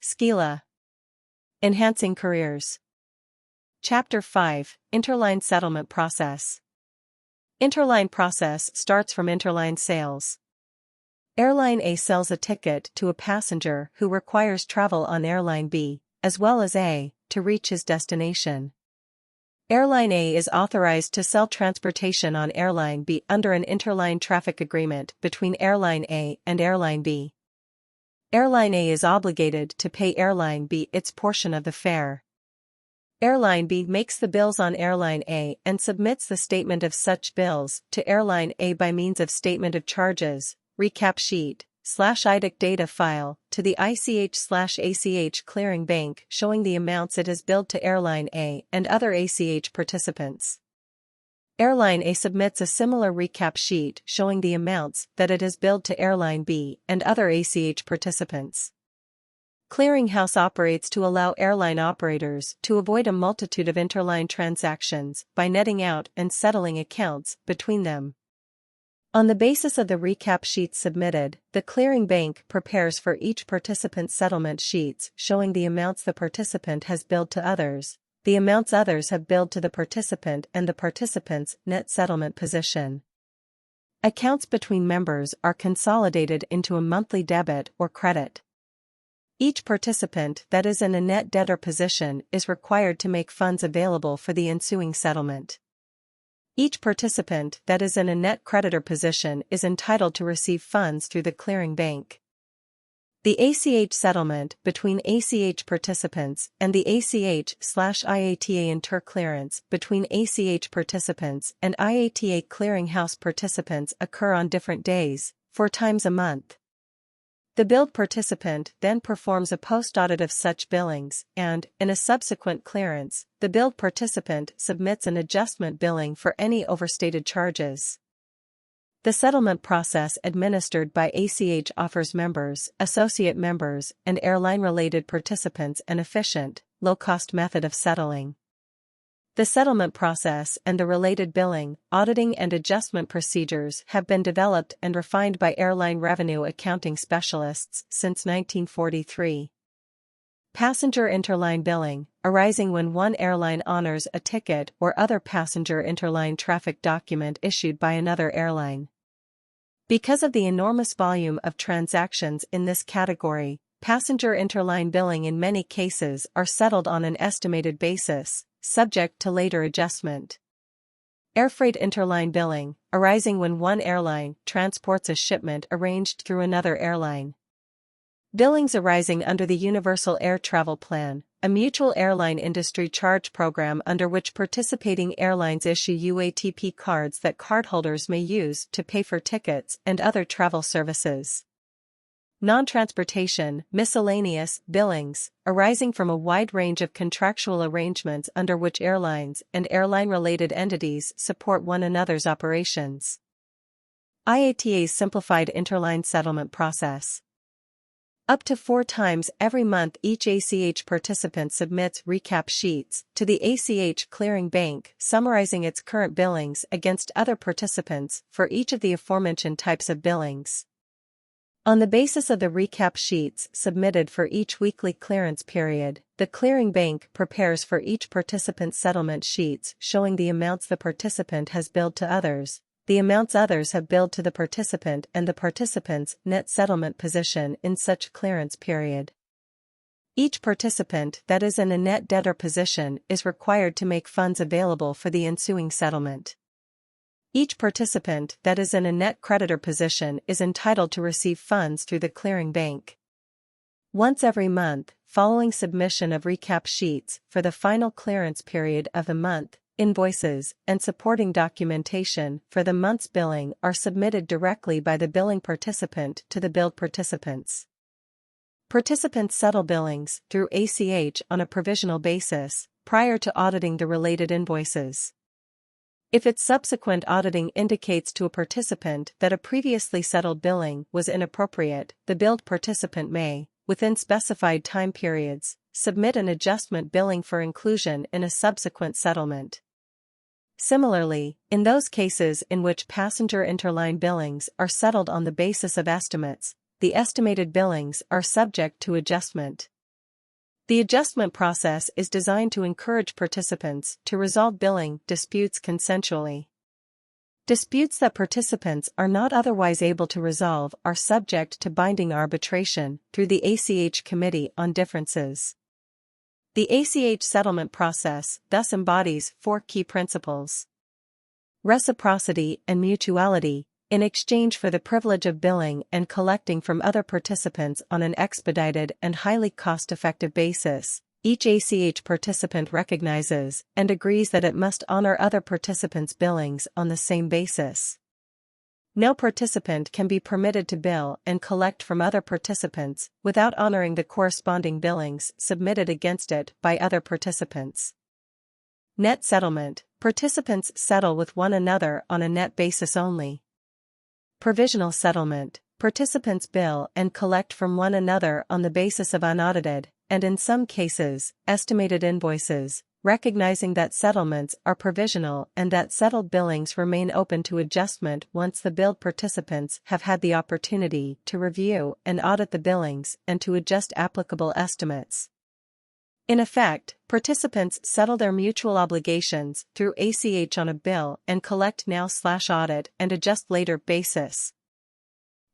Sqilah. Enhancing Careers. Chapter 5, Interline Settlement Process. Interline process starts from interline sales. Airline A sells a ticket to a passenger who requires travel on Airline B, as well as A, to reach his destination. Airline A is authorized to sell transportation on Airline B under an interline traffic agreement between Airline A and Airline B. Airline A is obligated to pay Airline B its portion of the fare. Airline B makes the bills on Airline A and submits the statement of such bills to Airline A by means of Statement of Charges, Recap Sheet, /IDIC data file, to the ICH/ACH clearing bank showing the amounts it has billed to Airline A and other ACH participants. Airline A submits a similar recap sheet showing the amounts that it has billed to Airline B and other ACH participants. Clearinghouse operates to allow airline operators to avoid a multitude of interline transactions by netting out and settling accounts between them. On the basis of the recap sheets submitted, the clearing bank prepares for each participant settlement sheets showing the amounts the participant has billed to others, the amounts others have billed to the participant, and the participant's net settlement position. Accounts between members are consolidated into a monthly debit or credit. Each participant that is in a net debtor position is required to make funds available for the ensuing settlement. Each participant that is in a net creditor position is entitled to receive funds through the clearing bank. The ACH settlement between ACH participants and the ACH/IATA interclearance between ACH participants and IATA clearinghouse participants occur on different days, 4 times a month. The billed participant then performs a post-audit of such billings and, in a subsequent clearance, the billed participant submits an adjustment billing for any overstated charges. The settlement process administered by ACH offers members, associate members, and airline-related participants an efficient, low-cost method of settling. The settlement process and the related billing, auditing and adjustment procedures have been developed and refined by Airline Revenue Accounting specialists since 1943. Passenger interline billing, arising when one airline honors a ticket or other passenger interline traffic document issued by another airline. Because of the enormous volume of transactions in this category, passenger interline billing in many cases are settled on an estimated basis, subject to later adjustment. Airfreight interline billing, arising when one airline transports a shipment arranged through another airline. Billings arising under the Universal Air Travel Plan, a mutual airline industry charge program under which participating airlines issue UATP cards that cardholders may use to pay for tickets and other travel services. Non-transportation, miscellaneous billings, arising from a wide range of contractual arrangements under which airlines and airline-related entities support one another's operations. IATA's Simplified Interline Settlement Process. Up to 4 times every month each ACH participant submits recap sheets to the ACH clearing bank summarizing its current billings against other participants for each of the aforementioned types of billings. On the basis of the recap sheets submitted for each weekly clearance period, the clearing bank prepares for each participant settlement sheets showing the amounts the participant has billed to others, the amounts others have billed to the participant, and the participant's net settlement position in such clearance period. Each participant that is in a net debtor position is required to make funds available for the ensuing settlement. Each participant that is in a net creditor position is entitled to receive funds through the clearing bank. Once every month, following submission of recap sheets for the final clearance period of the month, invoices and supporting documentation for the month's billing are submitted directly by the billing participant to the billed participants. Participants settle billings through ACH on a provisional basis prior to auditing the related invoices. If its subsequent auditing indicates to a participant that a previously settled billing was inappropriate, the billed participant may, within specified time periods, submit an adjustment billing for inclusion in a subsequent settlement. Similarly, in those cases in which passenger interline billings are settled on the basis of estimates, the estimated billings are subject to adjustment. The adjustment process is designed to encourage participants to resolve billing disputes consensually. Disputes that participants are not otherwise able to resolve are subject to binding arbitration through the ACH Committee on Differences. The ACH settlement process thus embodies 4 key principles: reciprocity and mutuality. In exchange for the privilege of billing and collecting from other participants on an expedited and highly cost-effective basis, each ACH participant recognizes and agrees that it must honor other participants' billings on the same basis. No participant can be permitted to bill and collect from other participants without honoring the corresponding billings submitted against it by other participants. Net settlement: participants settle with one another on a net basis only. Provisional settlement: participants bill and collect from one another on the basis of unaudited, and in some cases, estimated invoices, recognizing that settlements are provisional and that settled billings remain open to adjustment once the billed participants have had the opportunity to review and audit the billings and to adjust applicable estimates. In effect, participants settle their mutual obligations through ACH on a bill and collect now/audit and adjust later basis.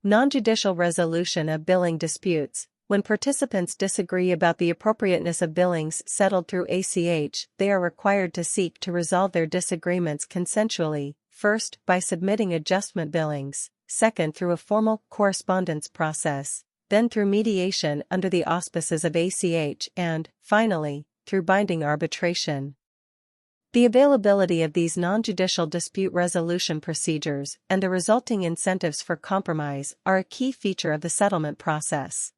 Non-judicial resolution of billing disputes: when participants disagree about the appropriateness of billings settled through ACH, they are required to seek to resolve their disagreements consensually, first by submitting adjustment billings, second through a formal correspondence process, then through mediation under the auspices of ACH, and, finally, through binding arbitration. The availability of these non-judicial dispute resolution procedures and the resulting incentives for compromise are a key feature of the settlement process.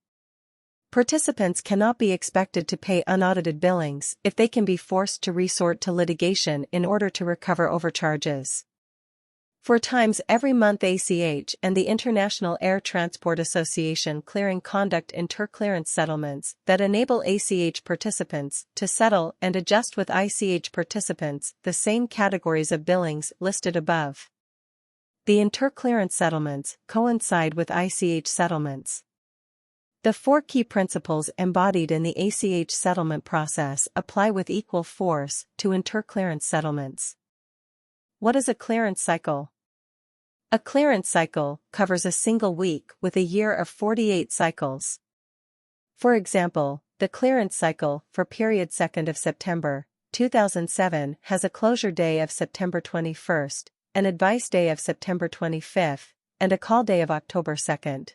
Participants cannot be expected to pay unaudited billings if they can be forced to resort to litigation in order to recover overcharges. 4 times every month, ACH and the International Air Transport Association clearing conduct interclearance settlements that enable ACH participants to settle and adjust with ICH participants the same categories of billings listed above. The interclearance settlements coincide with ICH settlements. The 4 key principles embodied in the ACH settlement process apply with equal force to interclearance settlements. What is a clearance cycle? A clearance cycle covers a single week with a year of 48 cycles. For example, the clearance cycle for period 2nd of September, 2007 has a closure day of September 21st, an advice day of September 25th, and a call day of October 2nd.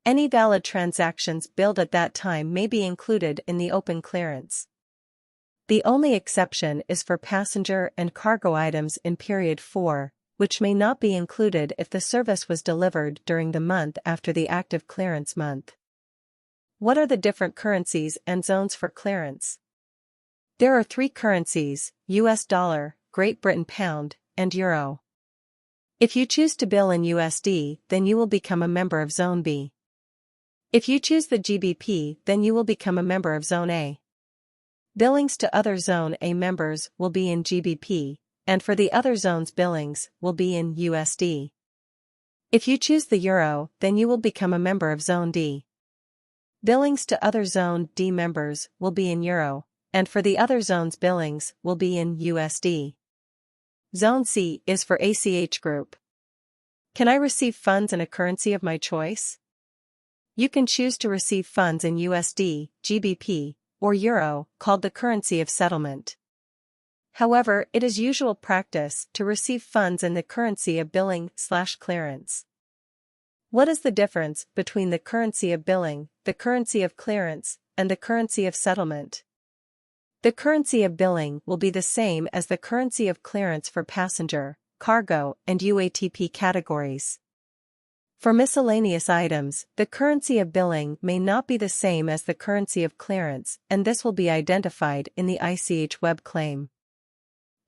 Any valid transactions billed at that time may be included in the open clearance. The only exception is for passenger and cargo items in period 4, which may not be included if the service was delivered during the month after the active clearance month. What are the different currencies and zones for clearance? There are 3 currencies: US dollar, Great Britain pound, and euro. If you choose to bill in USD, then you will become a member of Zone B. If you choose the GBP, then you will become a member of Zone A. Billings to other Zone A members will be in GBP, and for the other zones billings will be in USD. If you choose the euro, then you will become a member of Zone D. Billings to other Zone D members will be in euro, and for the other zones billings will be in USD. Zone C is for ACH Group. Can I receive funds in a currency of my choice? You can choose to receive funds in USD, GBP, or euro, called the currency of settlement. However, it is usual practice to receive funds in the currency of billing/clearance. What is the difference between the currency of billing, the currency of clearance, and the currency of settlement? The currency of billing will be the same as the currency of clearance for passenger, cargo, and UATP categories. For miscellaneous items, the currency of billing may not be the same as the currency of clearance, and this will be identified in the ICH web claim.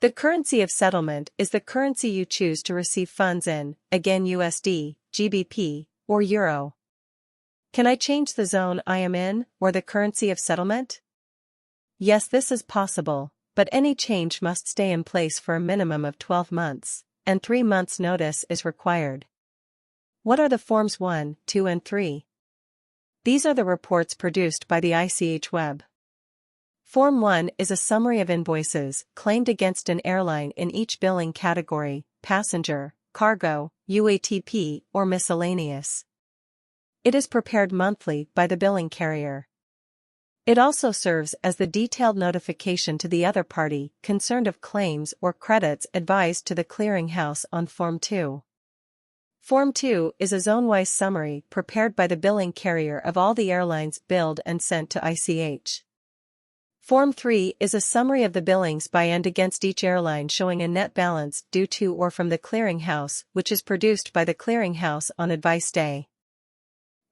The currency of settlement is the currency you choose to receive funds in, again USD, GBP, or euro. Can I change the zone I am in, or the currency of settlement? Yes, this is possible, but any change must stay in place for a minimum of 12 months, and 3 months' notice is required. What are the Forms 1, 2 and 3? These are the reports produced by the ICH web. Form 1 is a summary of invoices claimed against an airline in each billing category: passenger, cargo, UATP, or miscellaneous. It is prepared monthly by the billing carrier. It also serves as the detailed notification to the other party concerned of claims or credits advised to the clearinghouse on Form 2. Form 2 is a zone-wise summary prepared by the billing carrier of all the airlines billed and sent to ICH. Form 3 is a summary of the billings by and against each airline showing a net balance due to or from the clearinghouse, which is produced by the clearinghouse on advice day.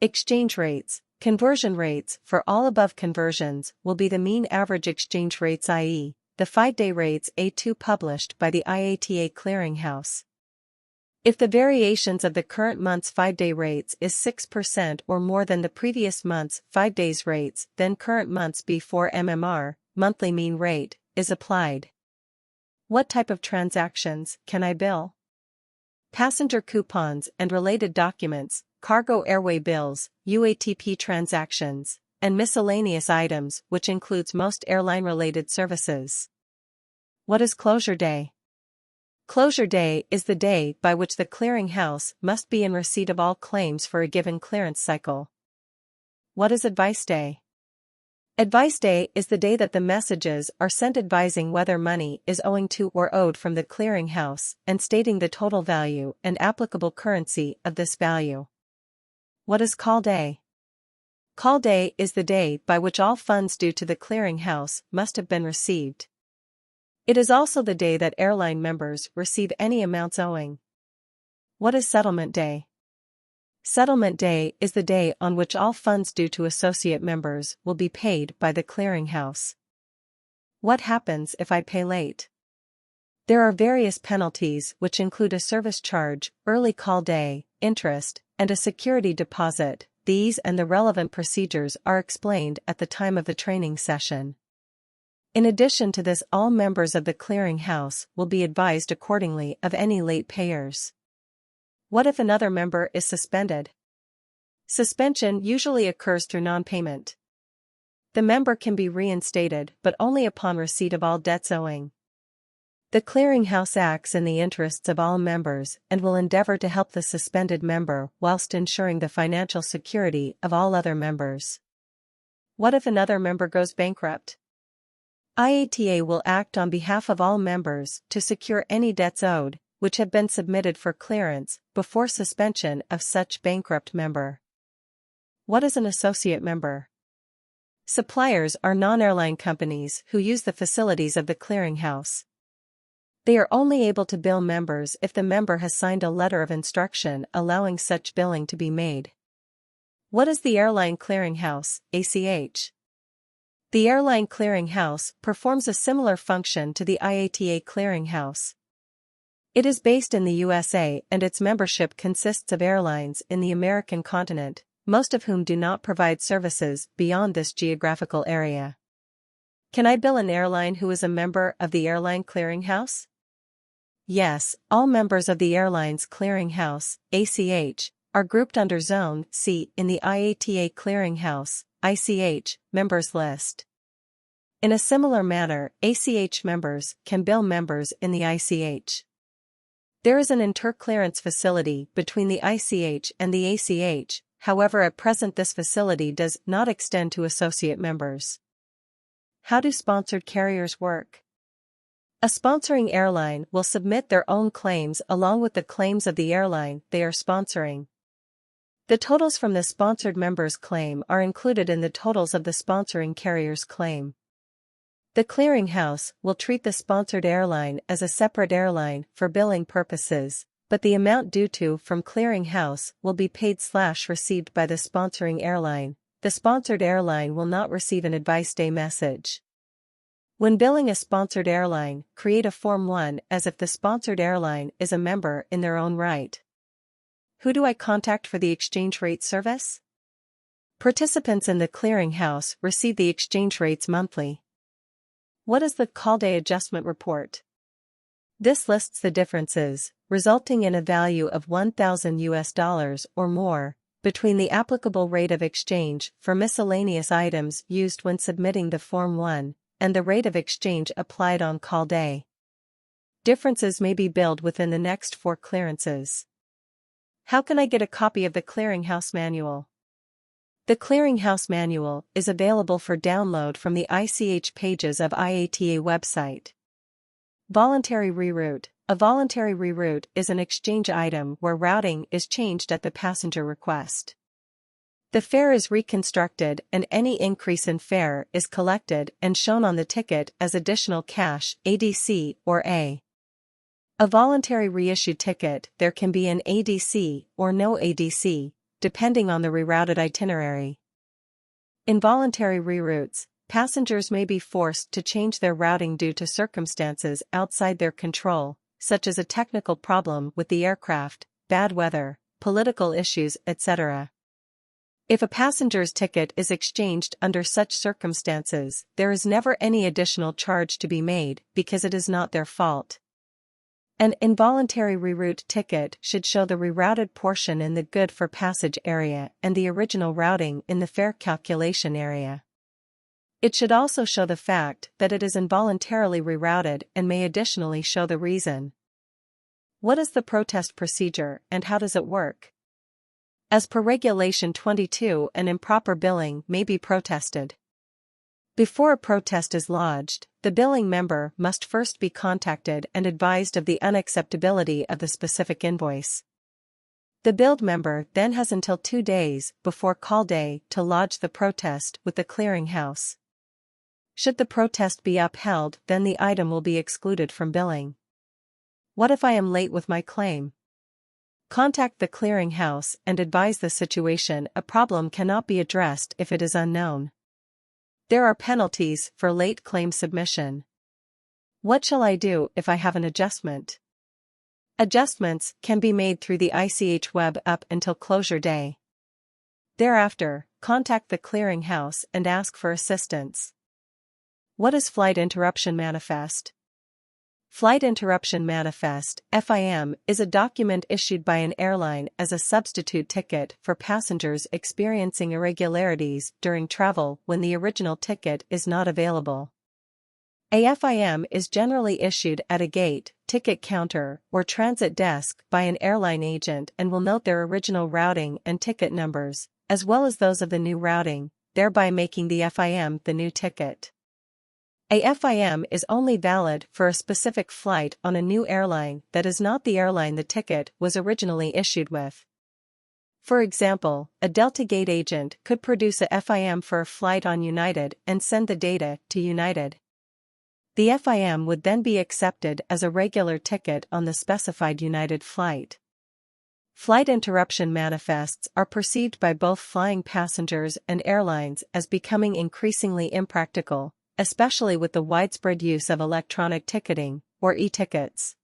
Exchange rates. Conversion rates for all above conversions will be the mean average exchange rates, i.e., the 5-day rates A2 published by the IATA clearinghouse. If the variations of the current month's 5-day rates is 6% or more than the previous month's 5 days rates, then current month's B4 MMR, monthly mean rate, is applied. What type of transactions can I bill? Passenger coupons and related documents, cargo airway bills, UATP transactions, and miscellaneous items, which includes most airline-related services. What is closure day? Closure day is the day by which the clearinghouse must be in receipt of all claims for a given clearance cycle. What is advice day? Advice day is the day that the messages are sent advising whether money is owing to or owed from the clearinghouse and stating the total value and applicable currency of this value. What is call day? Call day is the day by which all funds due to the clearinghouse must have been received. It is also the day that airline members receive any amounts owing. What is settlement day? Settlement day is the day on which all funds due to associate members will be paid by the clearinghouse. What happens if I pay late? There are various penalties which include a service charge, early call day, interest, and a security deposit. These and the relevant procedures are explained at the time of the training session. In addition to this, all members of the clearinghouse will be advised accordingly of any late payers. What if another member is suspended? Suspension usually occurs through non-payment. The member can be reinstated, but only upon receipt of all debts owing. The clearinghouse acts in the interests of all members and will endeavor to help the suspended member whilst ensuring the financial security of all other members. What if another member goes bankrupt? IATA will act on behalf of all members to secure any debts owed, which have been submitted for clearance, before suspension of such bankrupt member. What is an associate member? Suppliers are non-airline companies who use the facilities of the clearinghouse. They are only able to bill members if the member has signed a letter of instruction allowing such billing to be made. What is the Airline Clearinghouse, ACH? The Airline Clearinghouse performs a similar function to the IATA Clearinghouse. It is based in the USA and its membership consists of airlines in the American continent, most of whom do not provide services beyond this geographical area. Can I bill an airline who is a member of the Airline Clearinghouse? Yes, all members of the Airlines Clearinghouse, ACH, are grouped under Zone C in the IATA Clearinghouse, ICH, members list. In a similar manner, ACH members can bill members in the ICH. There is an interclearance facility between the ICH and the ACH, however at present this facility does not extend to associate members. How do sponsored carriers work? A sponsoring airline will submit their own claims along with the claims of the airline they are sponsoring. The totals from the sponsored member's claim are included in the totals of the sponsoring carrier's claim. The clearinghouse will treat the sponsored airline as a separate airline for billing purposes, but the amount due to from clearinghouse will be paid/received by the sponsoring airline. The sponsored airline will not receive an advice day message. When billing a sponsored airline, create a Form 1 as if the sponsored airline is a member in their own right. Who do I contact for the exchange rate service? Participants in the clearinghouse receive the exchange rates monthly. What is the call day adjustment report? This lists the differences, resulting in a value of $1,000 or more, between the applicable rate of exchange for miscellaneous items used when submitting the Form 1, and the rate of exchange applied on call day. Differences may be billed within the next 4 clearances. How can I get a copy of the Clearinghouse Manual? The Clearinghouse Manual is available for download from the ICH pages of IATA website. Voluntary reroute. A voluntary reroute is an exchange item where routing is changed at the passenger request. The fare is reconstructed and any increase in fare is collected and shown on the ticket as additional cash, ADC, or A. A voluntary reissued ticket. There can be an ADC or no ADC, depending on the rerouted itinerary. Involuntary reroutes. Passengers may be forced to change their routing due to circumstances outside their control, such as a technical problem with the aircraft, bad weather, political issues, etc. If a passenger's ticket is exchanged under such circumstances, there is never any additional charge to be made because it is not their fault. An involuntary reroute ticket should show the rerouted portion in the good for passage area and the original routing in the fare calculation area. It should also show the fact that it is involuntarily rerouted and may additionally show the reason. What is the protest procedure and how does it work? As per Regulation 22, an improper billing may be protested. Before a protest is lodged, the billing member must first be contacted and advised of the unacceptability of the specific invoice. The billed member then has until 2 days before call day to lodge the protest with the clearinghouse. Should the protest be upheld, then the item will be excluded from billing. What if I am late with my claim? Contact the clearinghouse and advise the situation. A problem cannot be addressed if it is unknown. There are penalties for late claim submission. What shall I do if I have an adjustment? Adjustments can be made through the ICH web up until closure day. Thereafter, contact the clearinghouse and ask for assistance. What is Flight Interruption Manifest? Flight Interruption Manifest, FIM, is a document issued by an airline as a substitute ticket for passengers experiencing irregularities during travel when the original ticket is not available. A FIM is generally issued at a gate, ticket counter, or transit desk by an airline agent and will note their original routing and ticket numbers, as well as those of the new routing, thereby making the FIM the new ticket. A FIM is only valid for a specific flight on a new airline that is not the airline the ticket was originally issued with. For example, a Delta Gate agent could produce a FIM for a flight on United and send the data to United. The FIM would then be accepted as a regular ticket on the specified United flight. Flight interruption manifests are perceived by both flying passengers and airlines as becoming increasingly impractical, especially with the widespread use of electronic ticketing, or e-tickets.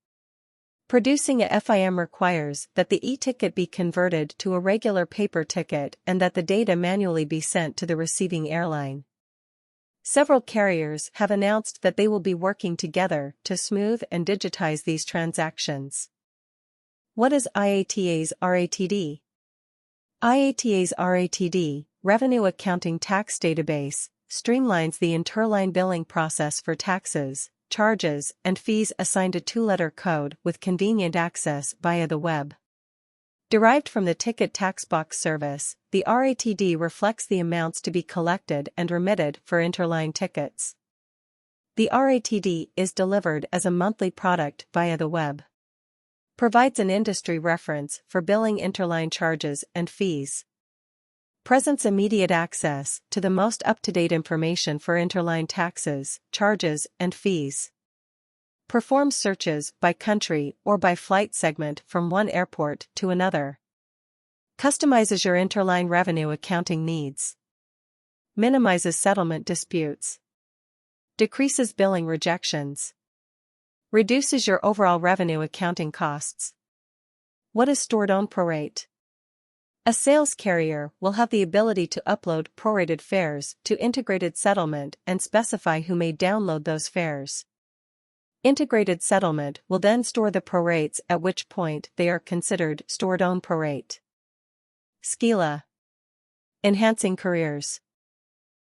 Producing a FIM requires that the e-ticket be converted to a regular paper ticket and that the data manually be sent to the receiving airline. Several carriers have announced that they will be working together to smooth and digitize these transactions. What is IATA's RATD? IATA's RATD, Revenue Accounting Tax Database, streamlines the interline billing process for taxes, charges, and fees assigned a 2-letter code with convenient access via the web. Derived from the Ticket Tax Box service, the RATD reflects the amounts to be collected and remitted for interline tickets. The RATD is delivered as a monthly product via the web. Provides an industry reference for billing interline charges and fees. Presents immediate access to the most up-to-date information for interline taxes, charges, and fees. Performs searches by country or by flight segment from one airport to another. Customizes your interline revenue accounting needs. Minimizes settlement disputes. Decreases billing rejections. Reduces your overall revenue accounting costs. What is stored on prorate? A sales carrier will have the ability to upload prorated fares to integrated settlement and specify who may download those fares. Integrated settlement will then store the prorates, at which point they are considered stored on prorate. Sqilah. Enhancing careers.